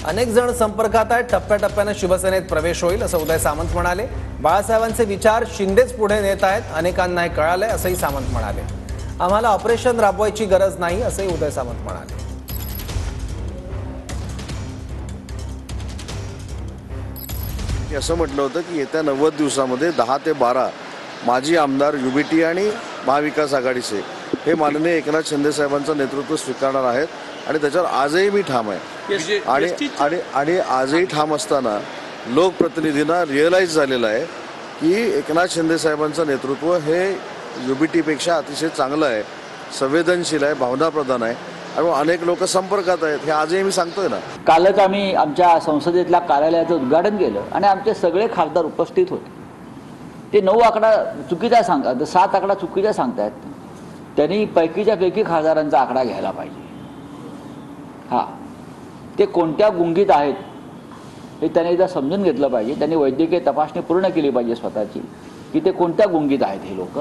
अनेक जण संपर्कात आहेत। टप्प्याटप्प्याने शिवसेनेत प्रवेश होईल असं उदय सामंत म्हणाले। बाळासाहेबांचे विचार शिंदेच पुढे नेत आहेत, अनेकांना हे कळालंय असंही सामंत म्हणाले। आम्हाला ऑपरेशन राबवायची गरज नाही असंही उदय सामंत म्हणाले। असं म्हटलं होतं की येत्या 90 दिवसामध्ये 10 ते 12 माजी आमदार युबीटी आणि महाविकास आघाडीचे हे माननीय एकनाथ शिंदे साहेबांचं नेतृत्व स्वीकारणार आहेत आणि त्याच्यावर आजही मी ठाम आहे। आणि आजही ठाम असताना लोकप्रतिनिधींना रिअलाइज झालेलं आहे की एकनाथ शिंदे साहेबांचं नेतृत्व हे युबीटीपेक्षा अतिशय चांगलं आहे, संवेदनशील आहे, भावनाप्रधान आहे आणि अनेक लोक संपर्कात आहेत, हे आजही मी सांगतोय ना। कालच आम्ही आमच्या संसदेतल्या कार्यालयाचं उद्घाटन केलं आणि आमचे सगळे खासदार उपस्थित होते। ते 9 आकडा चुकीचा सांगतात, 7 आकडा चुकीचा सांगतात। त्यांनी पैकीच्या पैकी खासदारांचा आकडा घ्यायला पाहिजे। ते कोणत्या गुंगीत आहेत हे त्यांनी एकदा समजून घेतलं पाहिजे। त्यांनी वैद्यकीय तपासणी पूर्ण केली पाहिजे स्वतःची की ते कोणत्या गुंगीत आहेत हे लोक।